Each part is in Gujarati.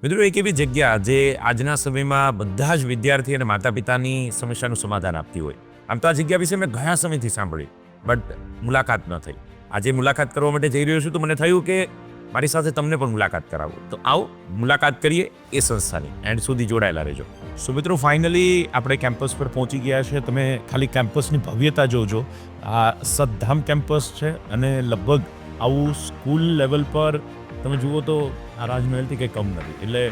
મિત્રો એક એવી જગ્યા જે આજના સમયમાં બધા જ વિદ્યાર્થી અને માતા પિતાની સમસ્યાનું સમાધાન આપતી હોય. આમ તો આ જગ્યા વિશે મેં ઘણા સમયથી સાંભળ્યું, બટ મુલાકાત ન થઈ. આજે મુલાકાત કરવા માટે જઈ રહ્યો છું તો મને થયું કે મારી સાથે તમને પણ મુલાકાત કરાવો. તો આવો મુલાકાત કરીએ એ સંસ્થાની. એન્ડ સુધી જોડાયેલા રહેજો. સો મિત્રો, ફાઇનલી આપણે કેમ્પસ પર પહોંચી ગયા છે. તમે ખાલી કેમ્પસની ભવ્યતા જોજો. આ સદ્ધામ કેમ્પસ છે અને લગભગ આવું સ્કૂલ લેવલ પર તમે જુઓ તો આ રાજમહેલથી કંઈ કમ નથી. એટલે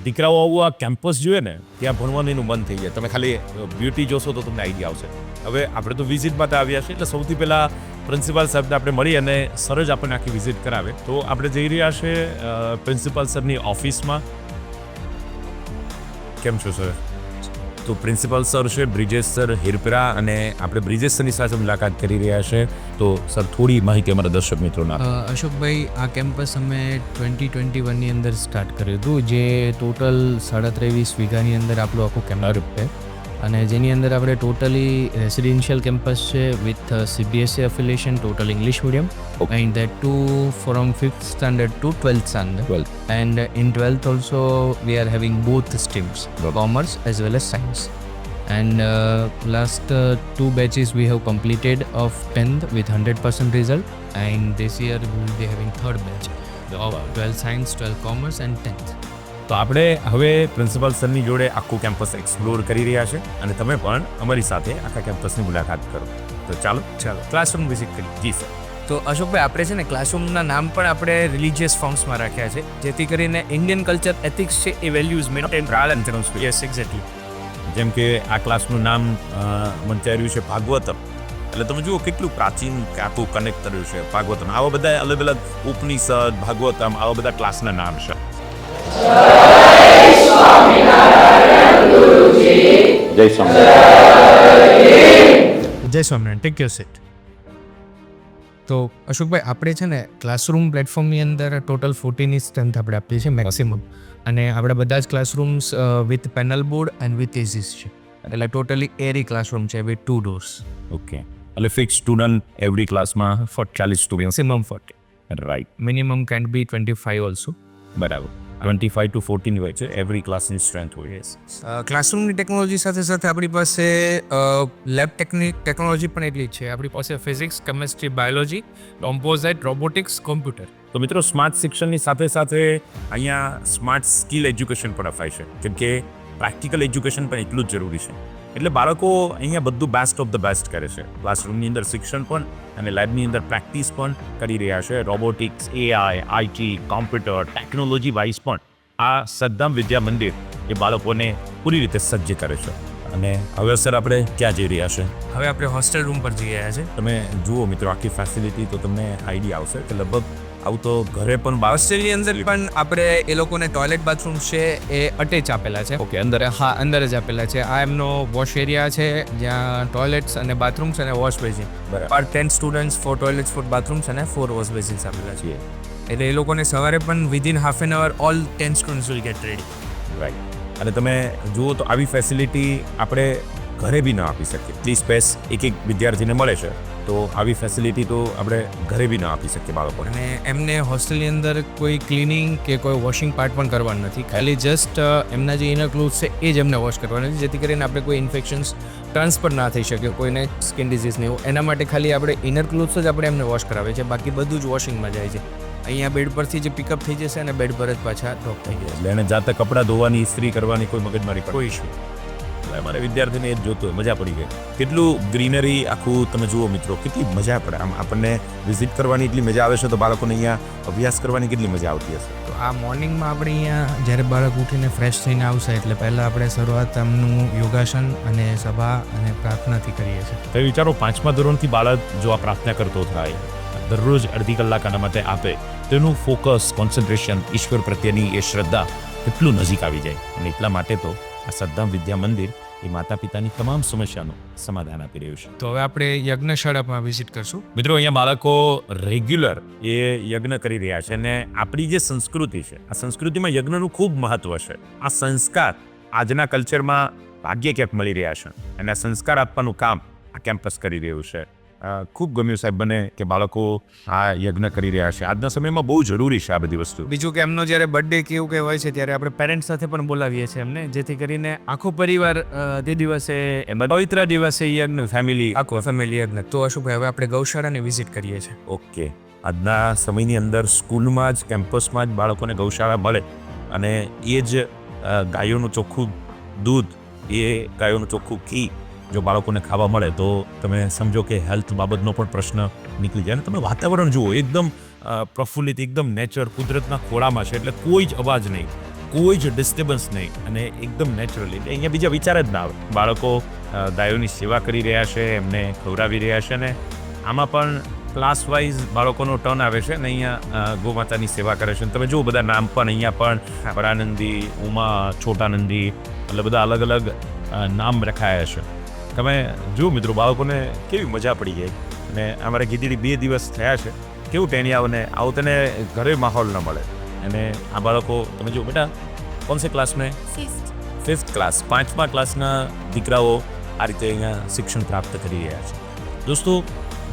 દીકરાઓ આવું આ કેમ્પસ જોઈએ ને ત્યાં ભણવાનું એનું મન થઈ જાય. તમે ખાલી બ્યુટી જોશો તો તમને આઈડિયા આવશે. હવે આપણે તો વિઝિટ માટે આવ્યા છીએ, એટલે સૌથી પહેલાં પ્રિન્સિપાલ સાહેબને આપણે મળી અને સર જ આપણને આખી વિઝિટ કરાવે. તો આપણે જઈ રહ્યા છે પ્રિન્સિપાલ સરની ઓફિસમાં. કેમ છો સર? તો પ્રિન્સિપાલ સર છે બ્રિજેશ સર હિરપરા, અને આપણે બ્રિજેશ સરની સાથે મુલાકાત કરી રહ્યા છે. તો સર, થોડી માહિતી અમારા દર્શક મિત્રોને આપો. અશોકભાઈ, આ કેમ્પસ અમે 2021ની અંદર સ્ટાર્ટ કર્યું હતું, જે ટોટલ 23.5 વીઘાની અંદર આપણું આખું કેમ્પસ છે. અને જેની અંદર આપણે ટોટલી રેસિડેન્શિયલ કેમ્પસ છે with CBSE affiliation, total English medium, and that too from 5th standard to 12th standard. And in 12th also we are having both streams, commerce as well as science. And last 2 batches we have completed of 10th with 100% result, and this year we will be having third batch of 12th science, 12th commerce and 10th. તો આપણે હવે પ્રિન્સિપાલ સરની જોડે આખું કેમ્પસ એક્સપ્લોર કરી રહ્યા છે, અને તમે પણ અમારી સાથે આખા કેમ્પસની મુલાકાત કરો. તો ચાલો ક્લાસરૂમ વિઝિટ કરીએ. જી સર. તો અશોકભાઈ, આપણે છે ને ક્લાસરૂમના નામ પણ આપણે રિલિજિયસ ફોર્મ્સમાં રાખ્યા છે, જેથી કરીને ઇન્ડિયન કલ્ચર, એથિક્સ છે એ વેલ્યુઝ મેન્ટેન રાખે. Yes, exactly. જેમ કે આ ક્લાસનું નામ મંચાર્યું છે ભાગવતમ. એટલે તમે જુઓ કેટલું પ્રાચીન આખું કનેક્ટ કર્યું છે ભાગવતમ. આવા બધા અલગ અલગ ઉપનિષદ, ભાગવતમ, આવા બધા ક્લાસના નામ છે. જય સ્વામિનારાયણ. Take your seat. તો અશોકભાઈ, આપણે છે ને ક્લાસરૂમ પ્લેટફોર્મની અંદર ટોટલ 14ની સ્ટ્રેન્થ આપણે આપીએ છીએ મેક્સિમમ, અને આપણા બધા જ classrooms with panel board and with ACs છે. એટલે ટોટલી એરી ક્લાસરૂમ છે વિથ 2 doors. ઓકે. એટલે ફિક્સ સ્ટુડન્ટ એવરી ક્લાસમાં 40 student. Maximum 40. Right. Minimum can be 25 also. બરાબર. 25 to 14 હોય છે એવરી ક્લાસની સ્ટ્રેન્થ હોય છે. ક્લાસરૂમની ટેકનોલોજી સાથે સાથે આપણી પાસે લેબ ટેકનોલોજી પણ એટલી જ છે. આપણી પાસે physics, chemistry, biology, composite, robotics, computer. તો મિત્રો, સ્માર્ટ શિક્ષણની સાથે સાથે અહીંયા સ્માર્ટ સ્કિલ એજ્યુકેશન પણ અપાય છે, કેમ કે પ્રેક્ટિકલ એજ્યુકેશન પણ એટલું જ જરૂરી છે. એટલે બાળકો અહીંયા બધું બેસ્ટ ઓફ ધ બેસ્ટ કરે છે. ક્લાસરૂમની અંદર શિક્ષણ પણ અને લેબની અંદર પ્રેક્ટિસ પણ કરી રહ્યા છે. Robotics, AI, IT, computer, technology wise પણ આ સદ્ધામ વિદ્યા મંદિર એ બાળકોને પૂરી રીતે સજ્જ કરે છે. અને હવે સર, આપણે ક્યાં જઈ રહ્યા છે? હવે આપણે હોસ્ટેલ રૂમ પર જઈ રહ્યા છે. તમે જુઓ મિત્રો આખી ફેસિલિટી, તો તમને આઈડિયા આવશે કે લગભગ આવું તો ઘરે પણ હોસ્ટેલની અંદર પણ આપણે એ લોકોને ટોયલેટ બાથરૂમ છે એ અટેચ આપેલા છે. ઓકે, અંદર હા, અંદર જ આપેલા છે. આ એમનો વોશ એરિયા છે, જ્યાં ટોયલેટ્સ અને બાથરૂમ્સ અને વોશ બેસિન પર 10 સ્ટુડન્ટ્સ, 4 ટોયલેટ્સ, 4 બાથરૂમ્સ અને 4 વોશ બેસિન્સ આપેલા છે. એટલે એ લોકોને સવારે પણ within half an hour all 10 students will get ready. Right. અને તમે જુઓ તો આવી ફેસિલિટી આપણે ઘરે બી ન આપી શકીએ. એટલી સ્પેસ એક વિદ્યાર્થીને મળે છે, તો આવી ફેસિલિટી તો આપણે ઘરે બી ન આપી શકીએ બાળકોને. અને એમને હોસ્ટેલની અંદર કોઈ ક્લિનિંગ કે કોઈ વોશિંગ પાર્ટ પણ કરવાનું નથી. ખાલી જસ્ટ એમના જે ઇનર ક્લોથ્સ છે એ જ એમને વોશ કરવાના છે, જેથી કરીને આપણે કોઈ ઇન્ફેક્શન્સ ટ્રાન્સફર ના થઈ શકે, કોઈને સ્કિન ડિઝીઝ ને એવું. એના માટે ખાલી આપણે ઇનર ક્લોથ્સ જ આપણે એમને વોશ કરાવે છે, બાકી બધું જ વોશિંગમાં જાય છે. અહીંયા બેડ પરથી જે પિકઅપ થઈ જશે અને બેડ પર જ પાછા ડ્રોપ થઈ જશે. એટલે એને જાતે કપડાં ધોવાની, ઇસ્ત્રી કરવાની કોઈ મગજમારી કોઈ ઇશ્યુ. એટલે અમારે વિદ્યાર્થીને એ જ જોતું હોય. મજા પડી ગઈ. કેટલું ગ્રીનરી આખું તમે જુઓ મિત્રો, કેટલી મજા પડે. આમ આપણને વિઝિટ કરવાની એટલી મજા આવે છે, તો બાળકોને અહીંયા અભ્યાસ કરવાની કેટલી મજા આવતી હશે. તો આ મોર્નિંગમાં આપણે અહીંયા જ્યારે બાળક ઉઠીને ફ્રેશ થઈને આવશે, એટલે પહેલાં આપણે શરૂઆત એમનું યોગાસન અને સભા અને પ્રાર્થનાથી કરીએ છીએ. તો વિચારો, 5મા ધોરણથી બાળક જો આ પ્રાર્થના કરતો થાય, દરરોજ અડધી કલાક આના માટે આપે, તેનું ફોકસ, કોન્સન્ટ્રેશન, ઈશ્વર પ્રત્યેની એ શ્રદ્ધા કેટલું નજીક આવી જાય. અને એટલા માટે તો આ સદ્ધામ વિદ્યા મંદિર એ માતા પિતાની તમામ સમસ્યાનું સમાધાન આપી રહ્યું છે. તો હવે આપણે યજ્ઞશાળામાં વિઝિટ કરશું. મિત્રો, અહીંયા બાળકો રેગ્યુલર એ યજ્ઞ કરી રહ્યા છે, અને આપણી જે સંસ્કૃતિ છે, આ સંસ્કૃતિમાં યજ્ઞનું ખૂબ મહત્વ છે. આ સંસ્કાર આજના કલ્ચરમાં ભાગ્યે ક્યાંક મળી રહ્યા છે, અને આ સંસ્કાર આપવાનું કામ આ કેમ્પસ કરી રહ્યું છે. ખૂબ ગમ્યું સાહેબ મને કે બાળકો આ યજ્ઞ કરી રહ્યા છે. આજના સમયમાં બહુ જરૂરી છે આ બધી વસ્તુ. બીજું કે એમનો જ્યારે બર્થડે કે એવું કંઈ હોય છે ત્યારે આપણે પેરેન્ટ્સ સાથે પણ બોલાવીએ છીએ એમને, જેથી કરીને આખો પરિવાર તે દિવસે પવિત્ર દિવસે યજ્ઞ ફેમિલી આખો ફેમિલી યજ્ઞ. તો અશુભાઈ હવે આપણે ગૌશાળાની વિઝિટ કરીએ છીએ. ઓકે, આજના સમયની અંદર સ્કૂલમાં જ કેમ્પસમાં જ બાળકોને ગૌશાળા મળે અને એ જ ગાયોનું ચોખ્ખું દૂધ, એ ગાયોનું ચોખ્ખું ઘી જો બાળકોને ખાવા મળે તો તમે સમજો કે હેલ્થ બાબતનો પણ પ્રશ્ન નીકળી જાય. અને તમે વાતાવરણ જુઓ, એકદમ પ્રફુલ્લિત, એકદમ નેચર, કુદરતના ખોળામાં છે, એટલે કોઈ જ અવાજ નહીં, કોઈ જ ડિસ્ટર્બન્સ નહીં અને એકદમ નેચરલી. એટલે અહીંયા બીજા વિચાર જ ના આવે. બાળકો ગાયોની સેવા કરી રહ્યા છે, એમને ખવડાવી રહ્યા છે અને આમાં પણ ક્લાસ વાઇઝ બાળકોનો ટર્ન આવે છે અને અહીંયા ગૌમાતાની સેવા કરે છે. તમે જુઓ બધા નામ પણ અહીંયા પણ પરાનંદી, ઉમા, છોટાનંદી, એટલે બધા અલગ અલગ નામ રખાયા છે. તમે જુઓ મિત્રો, બાળકોને કેવી મજા પડી ગઈ. અને અમારે ગીધીડી 2 દિવસ થયા છે, કેવું ટેણિયાઓને આવું તને ઘરે માહોલ ન મળે. અને આ બાળકો તમે જુઓ, બેટા કોણ સે ક્લાસ મેં? 5th ક્લાસ, 5મા ક્લાસના દીકરાઓ આ રીતે અહીંયા શિક્ષણ પ્રાપ્ત કરી રહ્યા છે. દોસ્તો,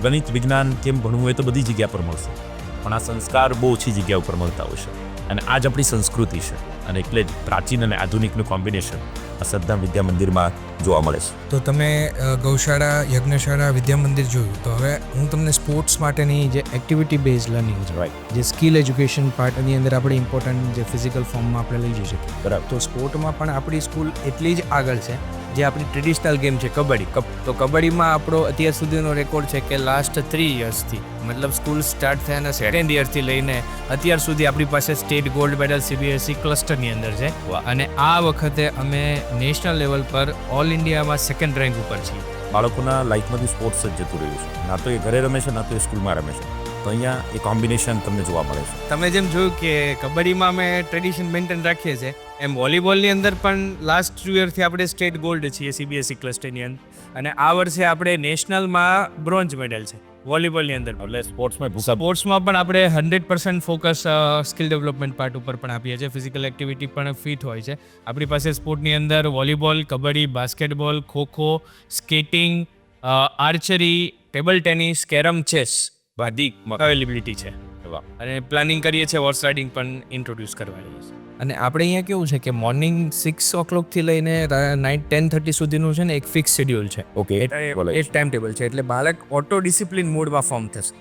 ગણિત વિજ્ઞાન કેમ ભણવું એ તો બધી જગ્યા પર મળશે, પણ આ સંસ્કાર બહુ ઓછી જગ્યા ઉપર મળતા હોય છે. અને આ જ આપણી સંસ્કૃતિ છે. અને એટલે જ પ્રાચીન અને આધુનિકનું કોમ્બિનેશન આ સદ્ધામ વિદ્યા મંદિરમાં જોવા મળે છે. તો તમે ગૌશાળા, યજ્ઞશાળા, વિદ્યા મંદિર જોયું, તો હવે હું તમને સ્પોર્ટ્સ માટેની જે એક્ટિવિટી બેઝ લર્નિંગ છે, રાઈટ, જે સ્કિલ એજ્યુકેશન પાર્ટની અંદર આપણે ઇમ્પોર્ટન્ટ જે ફિઝિકલ ફોર્મમાં આપણે લઈ જઈ શકીએ. બરાબર. તો સ્પોર્ટમાં પણ આપણી સ્કૂલ એટલી જ આગળ છે. જે આપણી ટ્રેડિશનલ ગેમ છે કબડ્ડી, તો કબડ્ડીમાં આપણો અત્યાર સુધીનો રેકોર્ડ છે કે લાસ્ટ 3 યર્સથી, મતલબ સ્કૂલ સ્ટાર્ટ થયાના 2nd યરથી લઈને અત્યાર સુધી આપણી પાસે સ્ટેટ ગોલ્ડ મેડલ CBSE ક્લસ્ટરની અંદર છે. અને આ વખતે અમે નેશનલ લેવલ પર ઓલ ઇન્ડિયામાં 2nd રેન્ક ઉપર છીએ. બાળકોના લાઈફમાંથી સ્પોર્ટ્સ જ જતું રહ્યું છે. ના તો એ ઘરે રમે છે, ના તો એ સ્કૂલમાં રમે છે. તો અહીંયા એ કોમ્બિનેશન તમને જોવા મળે છે. તમે જેમ જોયું કે કબડ્ડીમાં અમે ટ્રેડિશન મેન્ટેન રાખીએ છીએ, એમ વોલીબોલની અંદર પણ લાસ્ટ 2 યરથી આપણે સ્ટેટ ગોલ્ડ છીએ CBSE ક્લસ્ટરની અંદર. અને આ વર્ષે આપણે નેશનલમાં બ્રોન્ઝ મેડલ છે વોલીબોલની અંદર. એટલે સ્પોર્ટ્સમાં સ્પોર્ટ્સમાં પણ આપણે 100% ફોકસ સ્કિલ ડેવલપમેન્ટ પાર્ટ ઉપર પણ આપીએ છીએ. ફિઝિકલ એક્ટિવિટી પણ ફિટ હોય છે આપણી પાસે. સ્પોર્ટની અંદર volleyball, kabaddi, basketball, kho kho, skating, archery, table tennis, carrom, chess બધી અવેલેબિલિટી છે. અને પ્લાનિંગ કરીએ છીએ હોર્સ રાઇડિંગ પણ ઇન્ટ્રોડ્યુસ કરવાની છે. અને આપણે અહીંયા કેવું છે કે મોર્નિંગ 6 o'clock થી લઈને નાઇટ 10:30 સુધીનું છે ને એક ફિક્સ શેડ્યુલ છે. ઓકે, એ ટાઈમ ટેબલ છે, એટલે બાળક ઓટો ડિસિપ્લિન મોડમાં ફોર્મ થશે.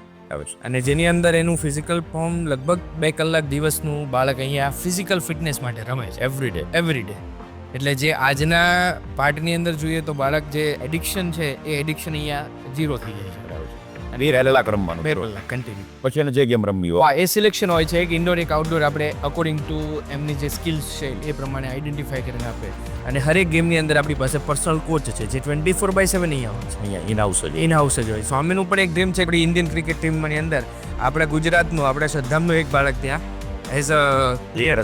અને જેની અંદર એનું ફિઝિકલ ફોર્મ લગભગ 2 કલાક દિવસનું બાળક અહીંયા ફિઝિકલ ફિટનેસ માટે રમે છે એવરી ડે. એટલે જે આજના પાર્ટની અંદર જોઈએ તો બાળક જે એડિક્શન છે એ એડિક્શન અહીંયા 0 થઈ જાય છે. અને એ રહેલા રમવાનું 2 કલાક કન્ટિન્યુ. પછી એને જે ગેમ રમવી હોય એ સિલેક્શન હોય છે, એક ઇન્ડોર એક આઉટડોર. આપણે અકોર્ડિંગ ટુ એમની જે સ્કિલ્સ છે એ પ્રમાણે આઈડેન્ટિફાઈ કરીને આપે. અને હરેક ગેમની અંદર આપણી પાસે પર્સનલ કોચ છે જે 24/7 અહીંયા હોય છે. અહીંયા ઇન હાઉસ જ હોય. સ્વામીનું પણ એક ડ્રીમ છે આપણી ઇન્ડિયન ક્રિકેટ ટીમની અંદર આપણા ગુજરાતનું, આપણા શ્રદ્ધામનું એક બાળક ત્યાં એઝ અ પ્લેયર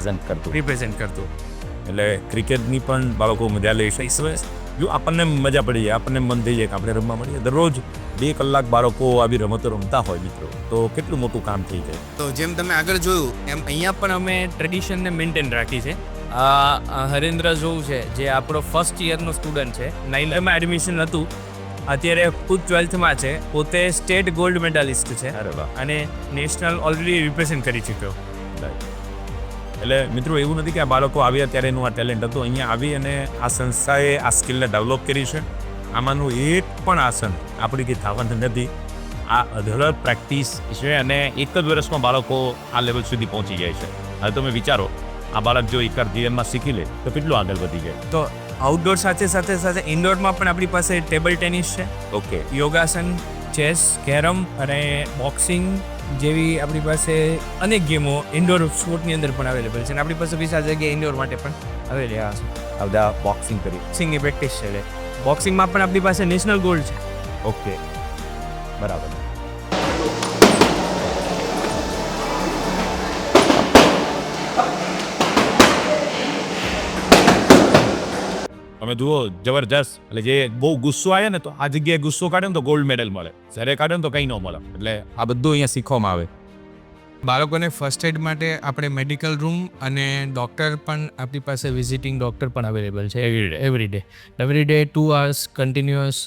રિપ્રેઝેન્ટ કરતું. એટલે ક્રિકેટની પણ બાળકો મજા લે છે. જો આપણને મજા પડી જાય, આપણને મન થઈ જાય કે આપણે રમવા મળીએ. દરરોજ 2 કલાક બાળકો આવી રમતો રમતા હોય મિત્રો, તો કેટલું મોટું કામ થઈ જાય. તો જેમ તમે આગળ જોયું એમ અહીંયા પણ અમે ટ્રેડિશનને મેન્ટેન રાખી છે. હરેન્દ્ર જોવું છે જે આપણો 1st યરનો સ્ટુડન્ટ છે, 9માં એડમિશન હતું, અત્યારે ખુદ 12થમાં છે, પોતે સ્ટેટ ગોલ્ડ મેડાલિસ્ટ છે. અરે વાહ. અને નેશનલ ઓલરેડી રિપ્રેઝેન્ટ કરી ચૂક્યો. એટલે મિત્રો એવું નથી કે આ બાળકો આવ્યા ત્યારે એનું આ ટેલેન્ટ હતું. અહીંયા આવી અને આ સંસ્થાએ આ સ્કિલને ડેવલપ કરી છે. આમાંનું એક પણ આસન આપણી કંઈ થવાનું નથી. આ અધર પ્રેક્ટિસ છે અને એક જ વર્ષમાં બાળકો આ લેવલ સુધી પહોંચી જાય છે. હવે તમે વિચારો, આ બાળક જો એકવાર જીવનમાં શીખી લે તો કેટલું આગળ વધી જાય. તો આઉટડોર સાથે ઇન્ડોરમાં પણ આપણી પાસે ટેબલ ટેનિસ છે, ઓકે, યોગાસન, ચેસ, કેરમ અને બોક્સિંગ જેવી આપણી પાસે અનેક ગેમો ઇન્ડોર સ્પોર્ટની અંદર પણ અવેલેબલ છે. અને આપણી પાસે વિશાળ જગ્યાએ ઇન્ડોર માટે પણ અવેલેબલ છે. આ બધા બોક્સિંગ કરી. બોક્સિંગની પ્રેક્ટિસ છે. બોક્સિંગમાં પણ આપણી પાસે નેશનલ ગોલ્ડ છે. ઓકે, બરાબર. તમે જુઓ, જબરજસ્ત. એટલે જે બહુ ગુસ્સો આવે ને તો આ જગ્યાએ ગુસ્સો કાઢે ને તો ગોલ્ડ મેડલ મળે, જ્યારે કાઢે ને તો કંઈ ન મળે. એટલે આ બધું અહીંયા શીખવામાં આવે. બાળકોને ફર્સ્ટ એડ માટે આપણે મેડિકલ રૂમ અને ડૉક્ટર પણ આપણી પાસે વિઝિટિંગ ડૉક્ટર પણ અવેલેબલ છે every day 2 hours continuous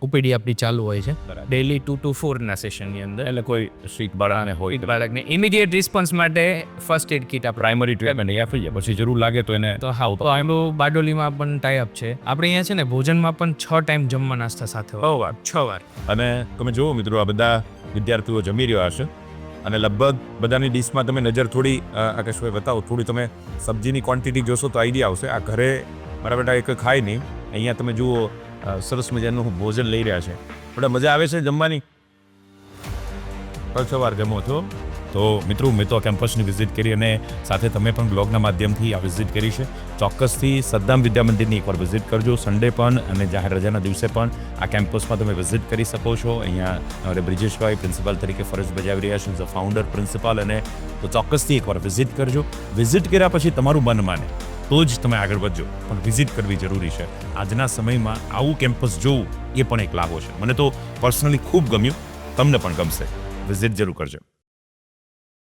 OPD આપણી ચાલુ હોય છે ડેલી 2 to 4 સેશનની અંદર. એટલે કોઈ સ્ટ્રીટ બાળાને હોય બાળકને ઇમિડિયેટ રિસ્પોન્સ માટે ફર્સ્ટ એડ કિટ આપણે પ્રાઇમરી ટ્રીટમેન્ટ એ આપી જાય, પછી જરૂર લાગે તો એને તો હા તો એમનું બારડોલીમાં પણ ટાઈઅપ છે. આપણે અહીંયા છે ને ભોજનમાં પણ 6 ટાઈમ જમવા નાસ્તા સાથે હોય 6 વાર. અને તમે જુઓ મિત્રો, આ બધા વિદ્યાર્થીઓ જમી રહ્યા હશે અને લગભગ બધાની ડીશમાં તમે નજર થોડી આકાશભાઈ બતાવો, થોડી તમે સબ્જીની ક્વોન્ટિટી જોશો તો આઈડિયા આવશે. આ ઘરે મારા બેટા એક ખાય નહીં, અહીંયા તમે જુઓ સરસ મજાનું ભોજન લઈ રહ્યા છે. પણ મજા આવે છે જમવાની? સવાર જમો છો તો મિત્રો, મેં તો આ કેમ્પસની વિઝિટ કરી અને સાથે તમે પણ બ્લોગના માધ્યમથી આ વિઝિટ કરી છે. ચોક્કસથી સદ્દામ વિદ્યા મંદિરની એકવાર વિઝિટ કરજો. સન્ડે પણ અને જાહેર રજાના દિવસે પણ આ કેમ્પસમાં તમે વિઝિટ કરી શકો છો. અહીંયા અમારે બ્રિજેશભાઈ પ્રિન્સિપાલ તરીકે ફરજ બજાવી રહ્યા છે, ફાઉન્ડર પ્રિન્સિપાલ, અને તો ચોક્કસથી એકવાર વિઝિટ કરજો. વિઝિટ કર્યા પછી તમારું મન માને તો જ તમે આગળ વધજો, પણ વિઝિટ કરવી જરૂરી છે. આજના સમયમાં આવું કેમ્પસ જોવું એ પણ એક લાભો છે. મને તો પર્સનલી ખૂબ ગમ્યું, તમને પણ ગમશે. વિઝિટ જરૂર કરજો.